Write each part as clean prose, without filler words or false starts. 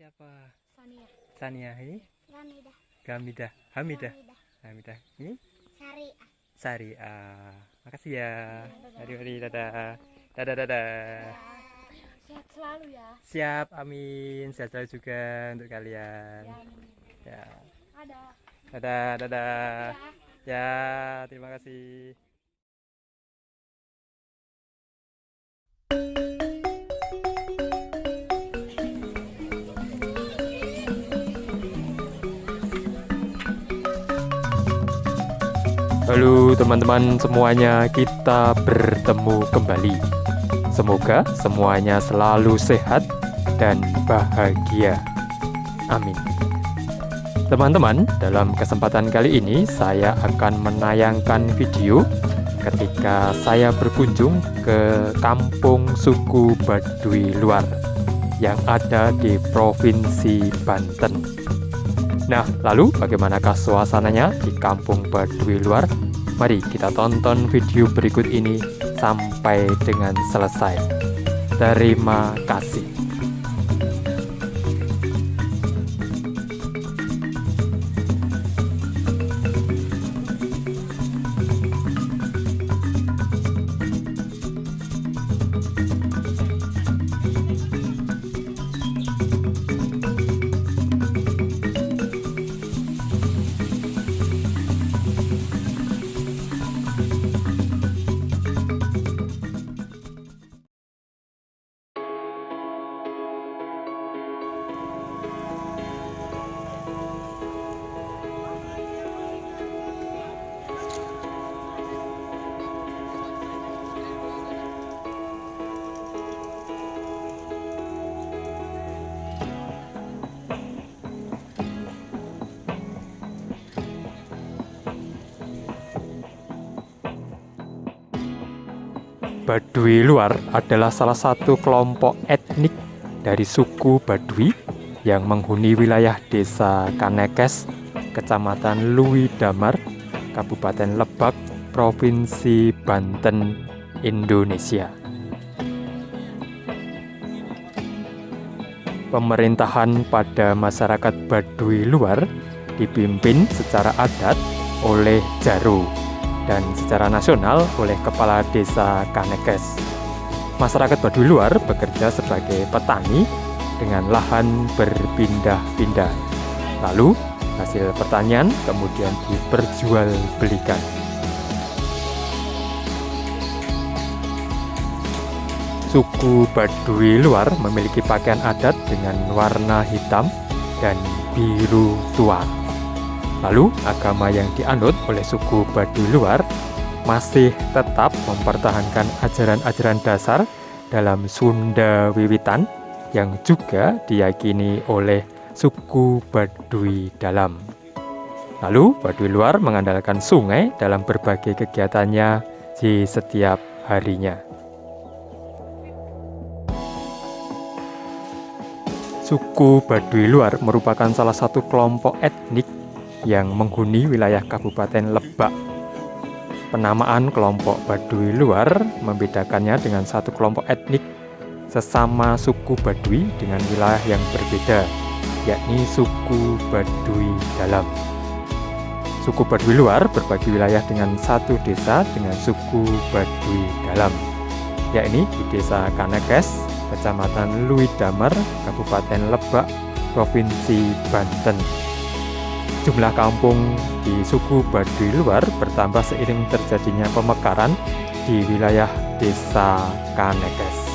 siapa? Sania. Sania. Ini Hamidah. Gamidah. Hamidah. Hamidah. Ini Sari. Sari. Makasih ya. Mari, dadah. Dadah, dadah. Sehat selalu ya. Siap, amin. Sehat selalu juga untuk kalian. Ya. Ada. Dadah, dadah. Ya, terima kasih. Halo teman-teman semuanya, kita bertemu kembali. Semoga semuanya selalu sehat dan bahagia. Amin. Teman-teman, dalam kesempatan kali ini saya akan menayangkan video ketika saya berkunjung ke kampung suku Baduy Luar yang ada di Provinsi Banten. Nah, lalu bagaimanakah suasananya di kampung Baduy Luar? Mari kita tonton video berikut ini sampai dengan selesai. Terima kasih. Baduy Luar adalah salah satu kelompok etnik dari suku Baduy yang menghuni wilayah Desa Kanekes, Kecamatan Luwi Damar, Kabupaten Lebak, Provinsi Banten, Indonesia. Pemerintahan pada masyarakat Baduy Luar dipimpin secara adat oleh Jaro dan secara nasional oleh Kepala Desa Kanekes. Masyarakat Baduy Luar bekerja sebagai petani dengan lahan berpindah-pindah. Lalu, hasil pertanian kemudian diperjualbelikan. Suku Baduy Luar memiliki pakaian adat dengan warna hitam dan biru tua. Lalu, agama yang dianut oleh suku Baduy Luar masih tetap mempertahankan ajaran-ajaran dasar dalam Sunda Wiwitan yang juga diyakini oleh suku Baduy Dalam. Lalu, Baduy Luar mengandalkan sungai dalam berbagai kegiatannya di setiap harinya. Suku Baduy Luar merupakan salah satu kelompok etnik yang menghuni wilayah Kabupaten Lebak. Penamaan kelompok Baduy Luar membedakannya dengan satu kelompok etnik sesama suku Baduy dengan wilayah yang berbeda, yakni suku Baduy Dalam. Suku Baduy Luar berbagi wilayah dengan satu desa dengan suku Baduy Dalam, yakni di Desa Kanekes, Kecamatan Luwi Damar, Kabupaten Lebak, Provinsi Banten. Jumlah kampung di suku Baduy Luar bertambah seiring terjadinya pemekaran di wilayah Desa Kanekes.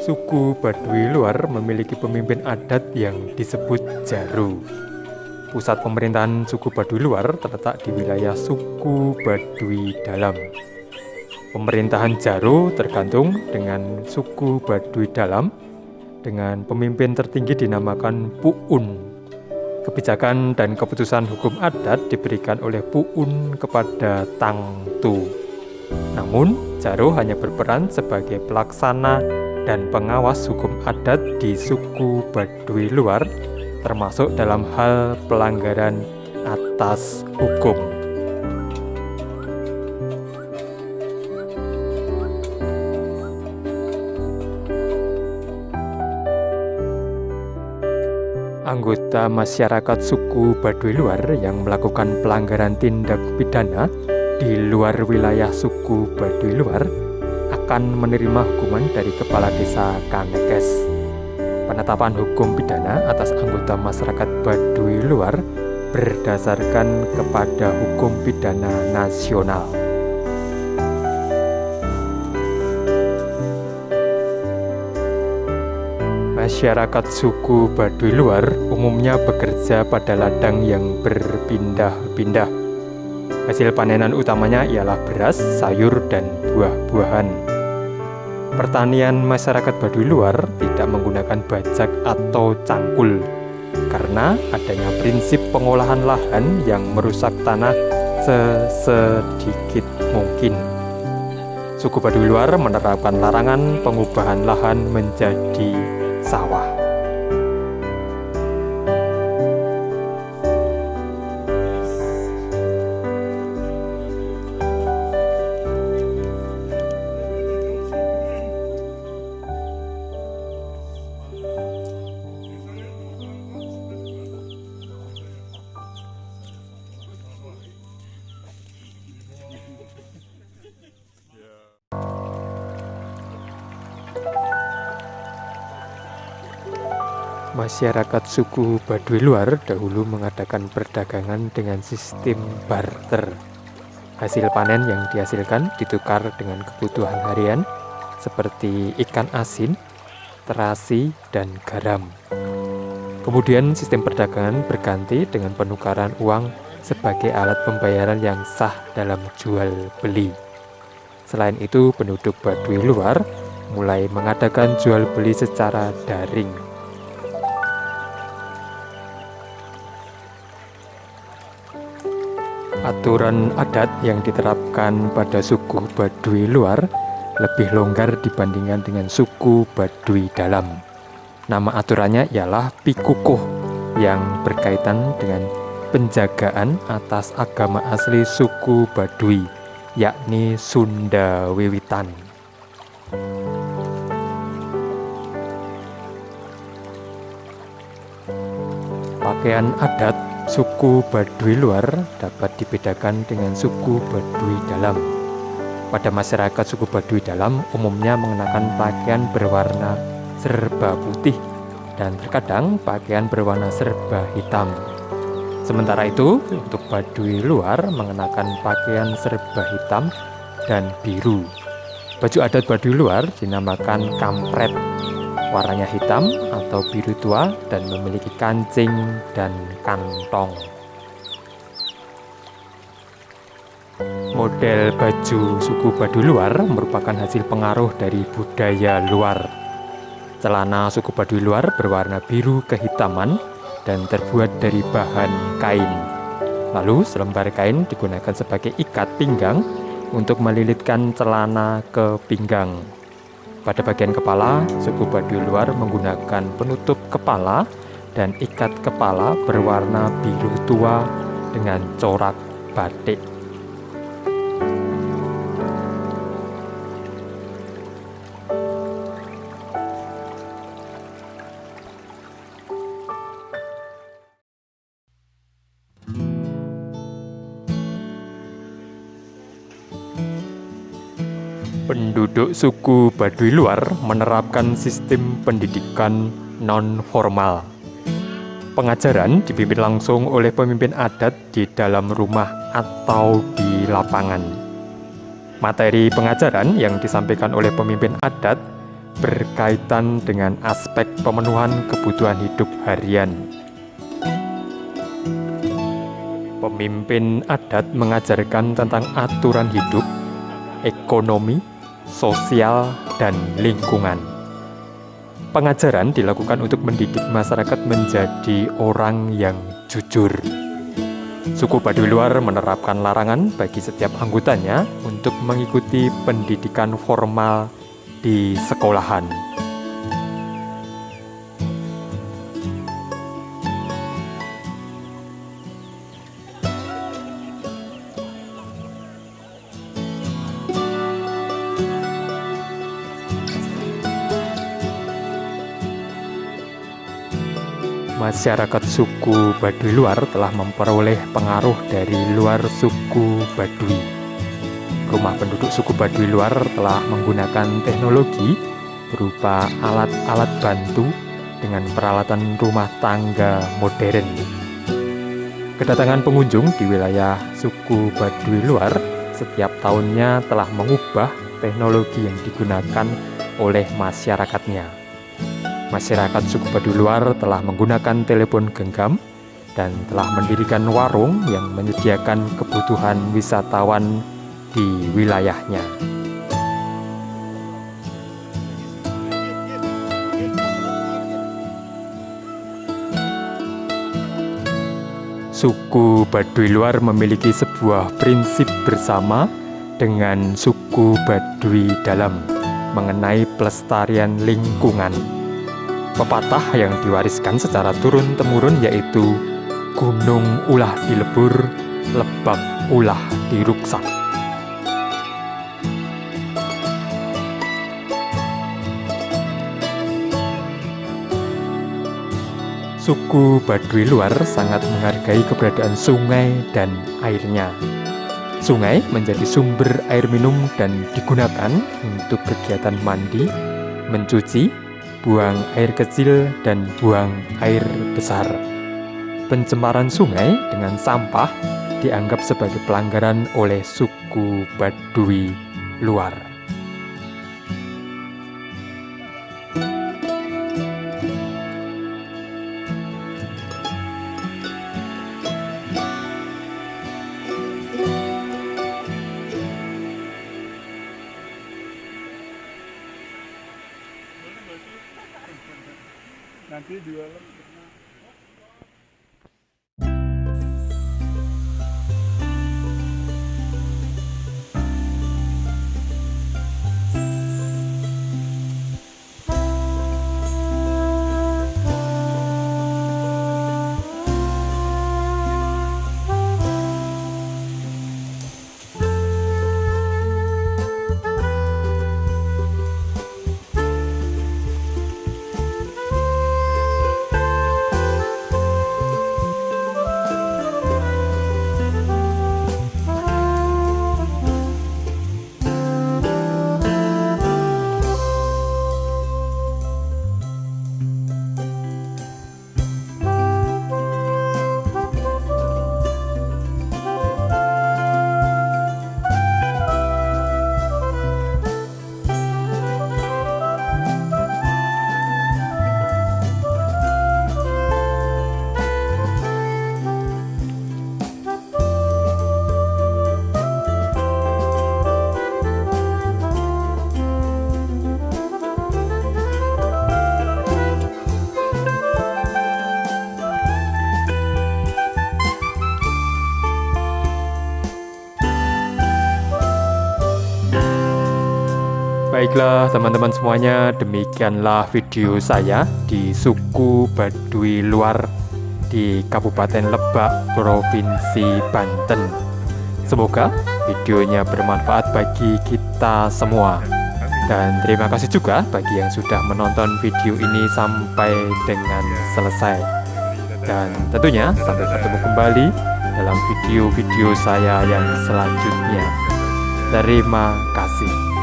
Suku Baduy Luar memiliki pemimpin adat yang disebut Jaro. Pusat pemerintahan suku Baduy Luar terletak di wilayah suku Baduy Dalam. Pemerintahan Jaro tergantung dengan suku Baduy Dalam dengan pemimpin tertinggi dinamakan Puun. Kebijakan dan keputusan hukum adat diberikan oleh Puun kepada Tangtu. Namun, Jaro hanya berperan sebagai pelaksana dan pengawas hukum adat di suku Baduy luar, termasuk dalam hal pelanggaran atas hukum. Anggota masyarakat suku Baduy luar yang melakukan pelanggaran tindak pidana di luar wilayah suku Baduy luar akan menerima hukuman dari Kepala Desa Kanekes. Penetapan hukum pidana atas anggota masyarakat Baduy luar berdasarkan kepada hukum pidana nasional. Masyarakat suku Baduy luar umumnya bekerja pada ladang yang berpindah-pindah. Hasil panenan utamanya ialah beras, sayur, dan buah-buahan. Pertanian masyarakat Baduy luar tidak menggunakan bajak atau cangkul karena adanya prinsip pengolahan lahan yang merusak tanah sesedikit mungkin. Suku Baduy luar menerapkan larangan pengubahan lahan menjadi sawah. Masyarakat suku Baduy luar dahulu mengadakan perdagangan dengan sistem barter. Hasil panen yang dihasilkan ditukar dengan kebutuhan harian seperti ikan asin, terasi, dan garam. Kemudian sistem perdagangan berganti dengan penukaran uang sebagai alat pembayaran yang sah dalam jual beli. Selain itu, penduduk Baduy luar mulai mengadakan jual beli secara daring. Aturan adat yang diterapkan pada suku Baduy luar lebih longgar dibandingkan dengan suku Baduy dalam. Nama aturannya ialah Pikukuh yang berkaitan dengan penjagaan atas agama asli suku Baduy, yakni Sunda Wiwitan. Pakaian adat suku Baduy luar dapat dibedakan dengan suku Baduy dalam. Pada masyarakat suku Baduy dalam umumnya mengenakan pakaian berwarna serba putih dan terkadang pakaian berwarna serba hitam. Sementara itu, untuk Baduy luar mengenakan pakaian serba hitam dan biru. Baju adat Baduy luar dinamakan kampret. Warnanya hitam atau biru tua dan memiliki kancing dan kantong. Model baju suku Baduy luar merupakan hasil pengaruh dari budaya luar. Celana suku Baduy luar berwarna biru kehitaman dan terbuat dari bahan kain. Lalu selembar kain digunakan sebagai ikat pinggang untuk melilitkan celana ke pinggang. Pada bagian kepala, suku Baduy luar menggunakan penutup kepala dan ikat kepala berwarna biru tua dengan corak batik. Penduduk suku Baduy luar menerapkan sistem pendidikan non-formal. Pengajaran dipimpin langsung oleh pemimpin adat di dalam rumah atau di lapangan. Materi pengajaran yang disampaikan oleh pemimpin adat berkaitan dengan aspek pemenuhan kebutuhan hidup harian. Pemimpin adat mengajarkan tentang aturan hidup, ekonomi, sosial, dan lingkungan. Pengajaran dilakukan untuk mendidik masyarakat menjadi orang yang jujur. Suku Baduy Luar menerapkan larangan bagi setiap anggotanya untuk mengikuti pendidikan formal di sekolahan. Masyarakat suku Baduy Luar telah memperoleh pengaruh dari luar suku Baduy. Rumah penduduk suku Baduy Luar telah menggunakan teknologi berupa alat-alat bantu dengan peralatan rumah tangga modern. Kedatangan pengunjung di wilayah suku Baduy Luar setiap tahunnya telah mengubah teknologi yang digunakan oleh masyarakatnya. Masyarakat suku Baduy Luar telah menggunakan telepon genggam dan telah mendirikan warung yang menyediakan kebutuhan wisatawan di wilayahnya. Suku Baduy Luar memiliki sebuah prinsip bersama dengan suku Baduy Dalam mengenai pelestarian lingkungan. Pepatah yang diwariskan secara turun-temurun yaitu gunung ulah dilebur, lebak ulah diruksak. Suku Baduy Luar sangat menghargai keberadaan sungai dan airnya. Sungai menjadi sumber air minum dan digunakan untuk kegiatan mandi, mencuci, buang air kecil dan buang air besar. Pencemaran sungai dengan sampah dianggap sebagai pelanggaran oleh suku Baduy Luar. Nanti jualan. Baiklah teman-teman semuanya, demikianlah video saya di suku Baduy Luar di Kabupaten Lebak, Provinsi Banten. Semoga videonya bermanfaat bagi kita semua. Dan terima kasih juga bagi yang sudah menonton video ini sampai dengan selesai. Dan tentunya sampai bertemu kembali dalam video-video saya yang selanjutnya. Terima kasih.